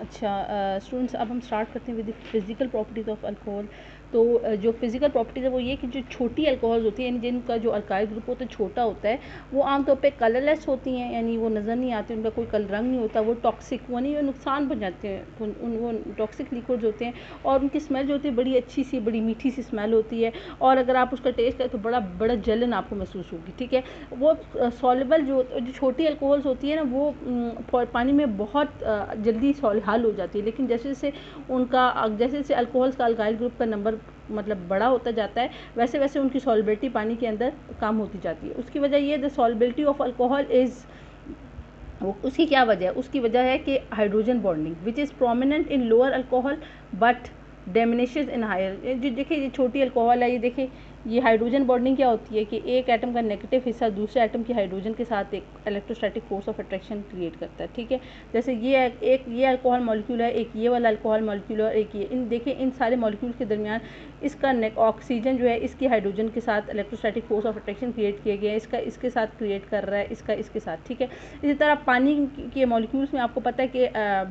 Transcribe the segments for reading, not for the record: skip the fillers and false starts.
अच्छा स्टूडेंट्स, अब हम स्टार्ट करते हैं with the physical properties of alcohol. तो जो फिजिकल प्रॉपर्टीज़ है वो ये कि जो छोटी अल्कोहल्स होती हैं, यानी जिनका जो अल्काइल ग्रुप होता है छोटा होता है, वो आमतौर पे कलरलेस होती हैं, यानी वो नज़र नहीं आती, उनका कोई कलर रंग नहीं होता, वो टॉक्सिक यानी वो नुकसान पहुँचाते हैं, वो टॉक्सिक लिक्विड्स होते हैं, और उनकी स्मेल जो होती है बड़ी अच्छी सी, बड़ी मीठी सी स्मेल होती है, और अगर आप उसका टेस्ट करें तो बड़ा बड़ा जलन आपको महसूस होगी। ठीक है, वो सॉल्युबल जो छोटी अल्कोहल्स होती है ना, वो पानी में बहुत जल्दी हल हो जाती है, लेकिन जैसे जैसे अल्कोहल्स का अल्काइल ग्रुप का नंबर मतलब बड़ा होता जाता है, वैसे वैसे उनकी सॉल्युबिलिटी पानी के अंदर कम होती जाती है। उसकी वजह ये the solubility of alcohol is, उसकी क्या वजह है? उसकी वजह है कि hydrogen bonding which is prominent in lower alcohol but diminishes in higher. देखिए ये छोटी अल्कोहल है, ये देखिए ये हाइड्रोजन बॉन्डिंग क्या होती है कि एक एटम का नेगेटिव हिस्सा दूसरे एटम के हाइड्रोजन के साथ एक electrostatic force of attraction create करता है। ठीक है, जैसे ये अल्कोहल मॉलिक्यूल है, एक ये वाला अल्कोहल मॉलिक्यूल है, और एक ये, इन देखिए इन सारे मॉलिक्यूल्स के दरमियान इसका ऑक्सीजन जो है इसकी हाइड्रोजन के साथ electrostatic force of attraction create किया गया है, इसका इसके साथ क्रिएट कर रहा है, इसका इसके साथ। ठीक है, इसी तरह पानी के मॉलिक्यूल्स में आपको पता है कि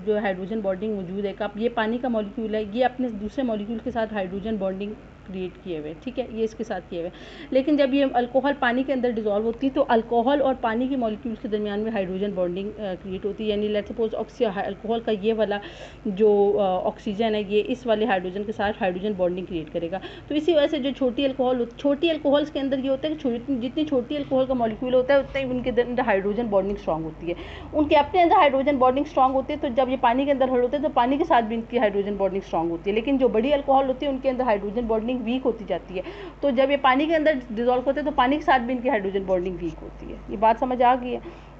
जो हाइड्रोजन बॉन्डिंग मौजूद है। आप ये पानी का मॉलिक्यूल है, ये अपने दूसरे मॉलिक्यूल के साथ हाइड्रोजन बॉन्डिंग क्रिएट किए हुए। ठीक है, ये इसके साथ किए हुए, लेकिन जब ये अल्कोहल पानी के अंदर डिजोल्व होती है तो अल्कोहल और पानी के मॉलिक्यूल्स के दरमियान में हाइड्रोजन बॉन्डिंग क्रिएट होती है। यानी लेट्स सपोज अल्कोहल का ये वाला जो ऑक्सीजन है, ये इस वाले हाइड्रोजन के साथ हाइड्रोजन बॉन्डिंग क्रिएट करेगा। तो इसी वजह से जो छोटी अल्कोहल्स के अंदर ये होता है कि जितनी छोटी अल्कोहल का मॉलिक्यूल होता है उतना ही उनके अंदर हाइड्रोजन बॉन्डिंग स्ट्रॉन्ग होती है, उनके अपने अंदर हाइड्रोजन बॉन्डिंग स्ट्रॉन्ग होती है। तो जब ये पानी के अंदर हल होते हैं तो पानी के साथ भी इनकी हाइड्रोजन बॉन्डिंग स्ट्रॉन्ग होती है, लेकिन जो बड़ी अल्कोहल होती है उनके अंदर हाइड्रोजन बॉन्डिंग वीक होती जाती है। तो जब ये पानी के अंदर डिजोल्व होते हैं तो पानी के साथ भी इनकी हाइड्रोजन बॉन्डिंग वीक होती है। ये बात समझ आ गई है?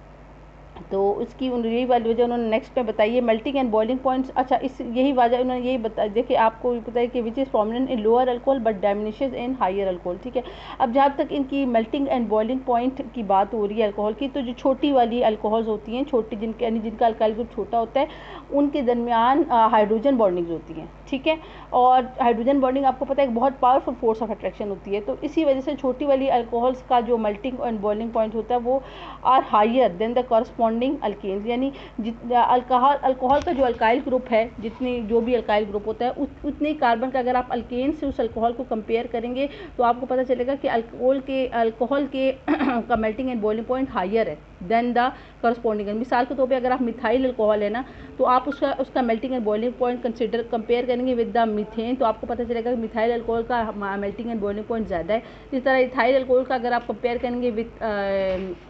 तो इसकी यही वाली वजह उन्होंने नेक्स्ट पे बताई है, मेल्टिंग एंड बॉइलिंग पॉइंट्स। अच्छा, इस यही वजह उन्होंने यही बता, देखिए आपको पता है कि which is prominent in lower alcohol but diminishes in higher alcohol. ठीक है, अब जहाँ तक इनकी मेल्टिंग एंड बॉइलिंग पॉइंट की बात हो रही है अल्कोहल की, तो जो छोटी वाली अल्कोहल्स होती हैं, छोटी जिनके यानी जिनका अल्काइल ग्रुप छोटा होता है, उनके दरमियान हाइड्रोजन बॉन्डिंग्स होती हैं। ठीक है, और हाइड्रोजन बॉन्डिंग आपको पता है एक बहुत पावरफुल फोर्स ऑफ अट्रैक्शन होती है। तो इसी वजह से छोटी वाली अल्कोहल्स का जो मेल्टिंग एंड बॉइलिंग पॉइंट होता है वो are higher than the corresponding alkanes, यानी अल्कोहल का जो अल्काइल ग्रुप है, जितनी जो भी अल्काइल ग्रुप होता है उतने कार्बन का अगर आप अल्केन से उस अल्कोहल को कंपेयर करेंगे तो आपको पता चलेगा कि अल्कोहल के का melting and boiling point higher है देन द करस्पॉन्डिंग। मिसाल के तौर पे अगर आप मिथाइल अल्कोहल है ना, तो आप उसका melting and boiling point compare करेंगे विद द मीथेन, तो आपको पता चलेगा कि मिथाइल अल्कोहल का मेल्टिंग एंड बॉइलिंग पॉइंट ज़्यादा है। इस तरह इथाइल अल्कोहल का अगर आप कंपेयर करेंगे विद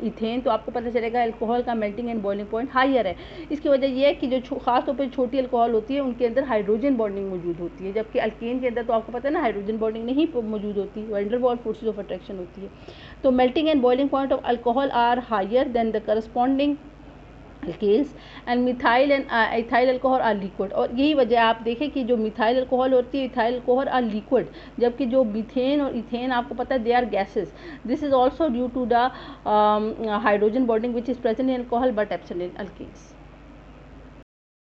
इथेन, तो आपको पता चलेगा अल्कोहल का melting and boiling point higher है। इसकी वजह यह है कि जो खास तौर पर छोटी अल्कोहल होती है उनके अंदर हाइड्रोजन बॉन्डिंग मौजूद होती है, जबकि अल्केन के अंदर तो आपको पता है ना हाइड्रोजन बॉन्डिंग नहीं मौजूद होती, van der Waals forces of attraction होती है। तो melting and boiling point of alcohol are higher than the corresponding alkanes and methyl and ethyl alcohol are liquid. और यही वजह आप देखें कि जो मिथाइल अल्कोहल होती है, इथाइल अल्कोहल आर लिक्विड, जबकि जो मीथेन और इथेन आपको पता है they are gases. This is also due to the hydrogen bonding which is present in alcohol but absent in alkanes.